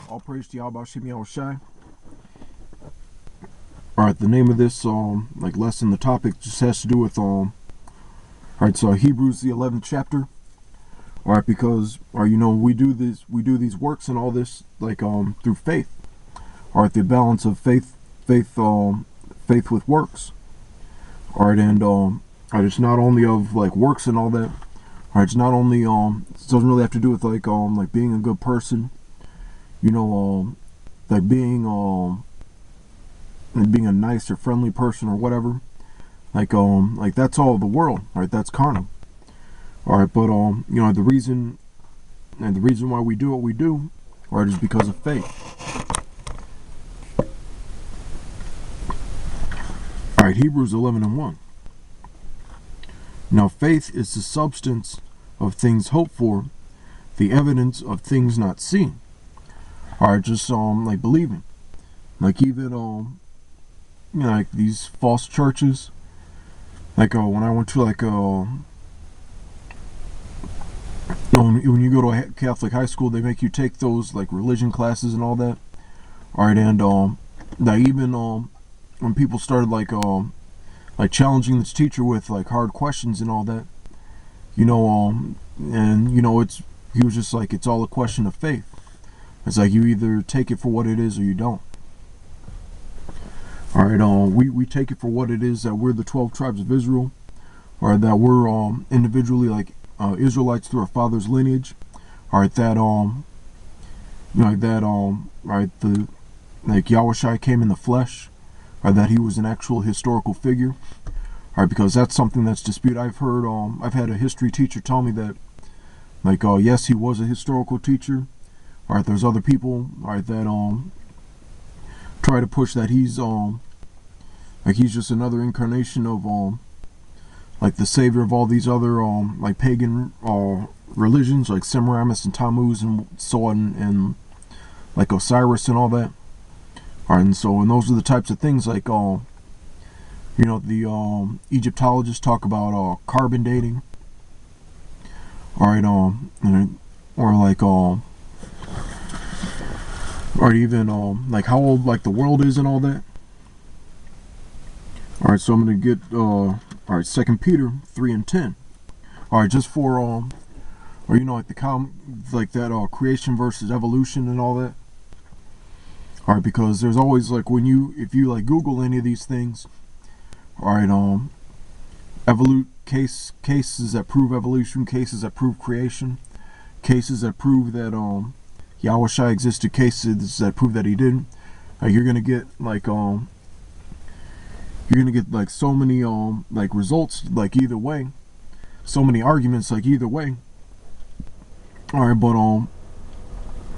All praise to Yahweh Shem Yahushai. Alright, the name of this lesson, the topic just has to do with alright, so Hebrews the 11th chapter. Alright, because we do these works and all this through faith. Alright, the balance of faith with works. Alright, and it's not only of works and all that. Alright, it's not only it doesn't really have to do with being a good person, being a nice or friendly person or whatever. That's all the world. Alright, that's carnal. Alright, but the reason why we do what we do, alright, is because of faith. Alright, Hebrews 11:1. Now faith is the substance of things hoped for, the evidence of things not seen. Alright, just believing. Even these false churches. When I went to when you go to a Catholic high school, they make you take those religion classes and all that. Alright, and even when people started challenging this teacher with hard questions and all that, he was just it's all a question of faith. It's you either take it for what it is or you don't. Alright, we take it for what it is, that we're the 12 tribes of Israel, or that we're individually Israelites through our father's lineage. Alright, that Yahushai came in the flesh, or that he was an actual historical figure. Alright, because that's something that's disputed. I've had a history teacher tell me that yes, he was a historical teacher. Alright, there's other people that try to push that he's just another incarnation of the savior of all these other pagan religions, like Semiramis and Tammuz and so on, and Osiris and all that. Alright, and those are the types of things the Egyptologists talk about carbon dating. Alright, or even how old the world is and all that. Alright, so I'm gonna get 2 Peter 3:10. Alright, just for creation versus evolution and all that. Alright, because there's always if you Google any of these things, alright, cases that prove evolution, cases that prove creation, cases that prove that Yahushua existed, cases that prove that he didn't. You're gonna get so many results either way, so many arguments either way. Alright, but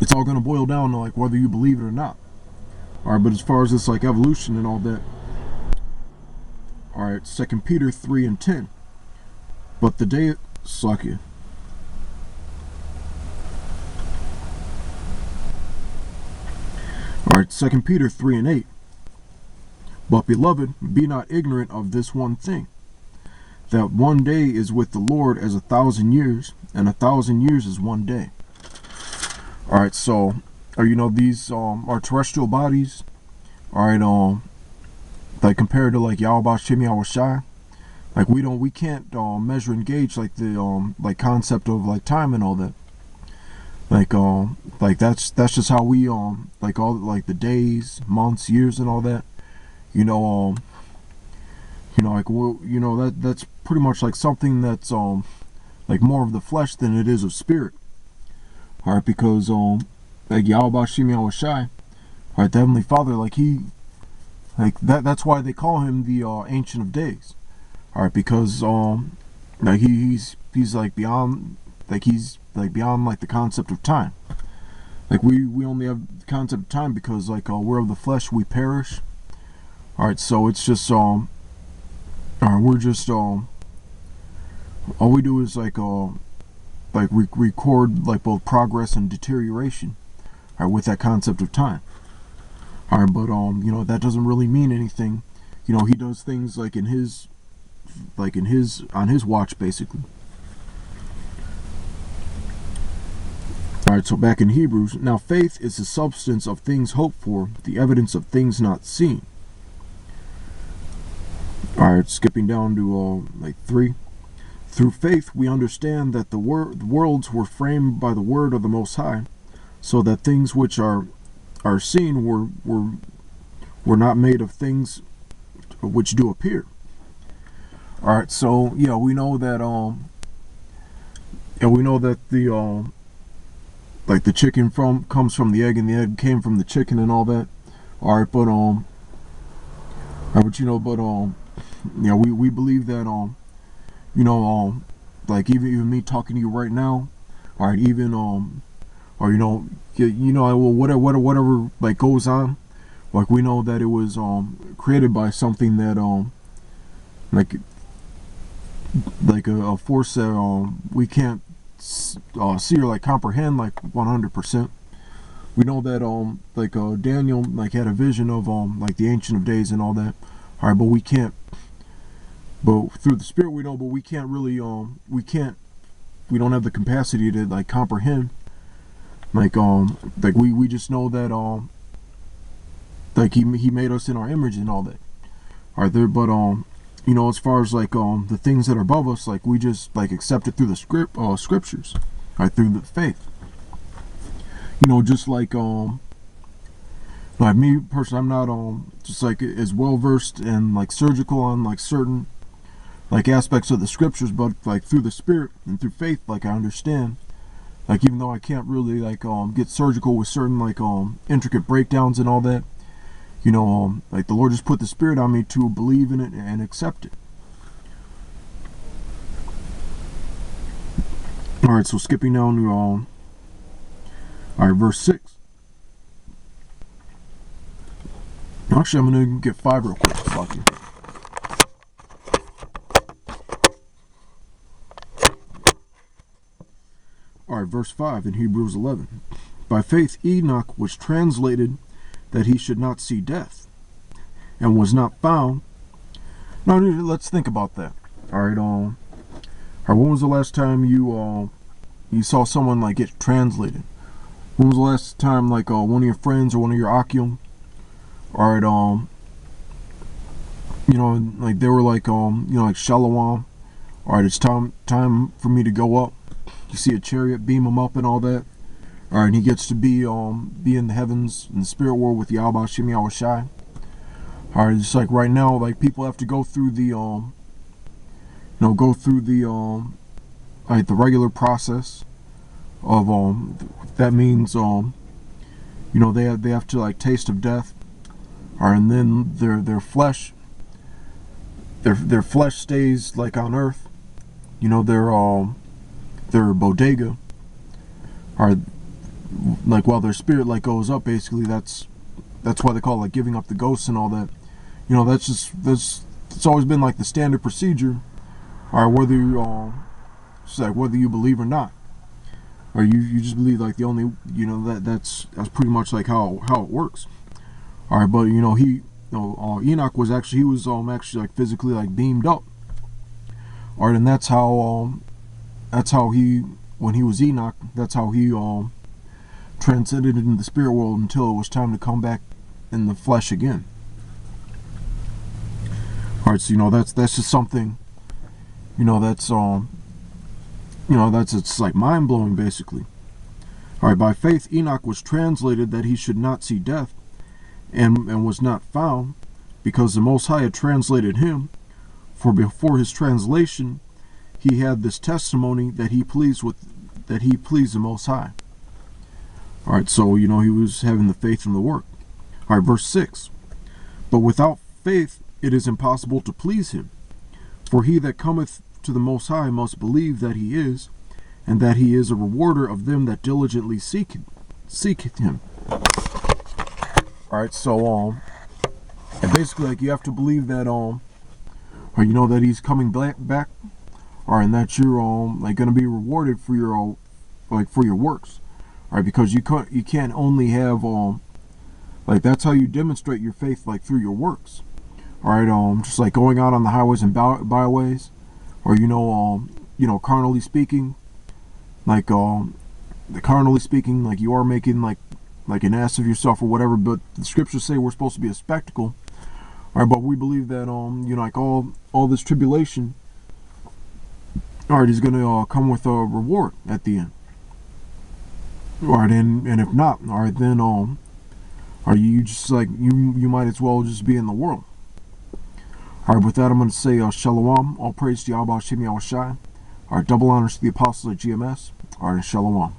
it's all gonna boil down to whether you believe it or not. Alright, but as far as this evolution and all that, alright, 2 Peter 3:10. But the day suck it. Alright, 2 Peter 3:8. But beloved, be not ignorant of this one thing, that one day is with the Lord as 1,000 years, and 1,000 years is one day. Alright, so these our terrestrial bodies, alright, compared to Yahweh Shem Yahushai, we can't measure and gauge the concept of time and all that. That's just how we all the days, months, years and all that. That's pretty much something that's more of the flesh than it is of spirit. Alright, because Yahweh Shem Yahushai, alright, the Heavenly Father, that's why they call him the Ancient of Days. Alright, because he's beyond beyond the concept of time. We only have the concept of time because we're of the flesh, we perish. Alright, so it's just we're just all we do is record both progress and deterioration, alright, with that concept of time. Alright, but that doesn't really mean anything. He does things on his watch, basically. All right, so back in Hebrews, now faith is the substance of things hoped for, the evidence of things not seen. All right, skipping down to like 3. Through faith we understand that the worlds were framed by the word of the Most High, so that things which are seen were not made of things which do appear. All right, so yeah, we know that the like the chicken comes from the egg, and the egg came from the chicken, and all that. All right, but yeah, we believe that like even me talking to you right now, all right, even or well, whatever like goes on, like we know that it was created by something that like a force that we can't see or like comprehend like 100%. We know that Daniel like had a vision of like the Ancient of Days and all that. All right, but we can't. But through the Spirit we know, but we can't really we don't have the capacity to like comprehend. Like we just know that like he made us in our image and all that. All right, there, but as far as like the things that are above us, like we just like accept it through the scriptures, right, through the faith. Just like me personally, I'm not just like as well versed and like surgical on like certain like aspects of the scriptures, but like through the Spirit and through faith, like I understand. Like even though I can't really like get surgical with certain like intricate breakdowns and all that, like the Lord just put the Spirit on me to believe in it and accept it. All right, so skipping down to all right, verse 6. Actually, I'm gonna get 5 real quick. Fuck you. All right, verse 5 in Hebrews 11. By faith Enoch was translated that he should not see death, and was not found. Now let's think about that. All right, when was the last time you saw someone like get translated? When was the last time like one of your friends or one of your Akim, all right, like they were like like Shalom, all right, it's time for me to go up. You see a chariot beam him up and all that. All right, and he gets to be in the heavens in the spirit world with Yahweh Shem Yahweh Shai. All right, just like right now, like people have to go through the like the regular process of that means they have to like taste of death. All right, and then their flesh stays like on earth. Their bodega. All right, like while their spirit like goes up, basically that's why they call it like giving up the ghosts and all that. It's always been like the standard procedure. All right, whether you believe or not, or you just believe like the only that's pretty much like how it works. All right, but Enoch was actually actually like physically like beamed up. All right, and that's how he, when he was Enoch, that's how he transcended into the spirit world until it was time to come back in the flesh again. All right, so that's just something, that's it's like mind blowing basically. All right, by faith Enoch was translated that he should not see death, and was not found, because the Most High had translated him. For before his translation, he had this testimony that he pleased the Most High. All right, so he was having the faith in the work. All right, verse 6. But without faith it is impossible to please him. For he that cometh to the Most High must believe that he is, and that he is a rewarder of them that diligently seeketh him. All right, so and basically like you have to believe that or that he's coming back. All right, and that you're like going to be rewarded for your for your works. All right, because you can't only have like that's how you demonstrate your faith, like through your works. All right, just like going out on the highways and byways, or carnally speaking, like carnally speaking, like you are making like an ass of yourself or whatever. But the scriptures say we're supposed to be a spectacle. All right, but we believe that like all this tribulation, all right, is gonna come with a reward at the end. All right, and if not, all right, then are you just like you might as well just be in the world. All right, with that, I'm going to say shalom. All praise to Yahweh Shem Yahushai. All right, double honors to the apostles of GMS. All right, shalom.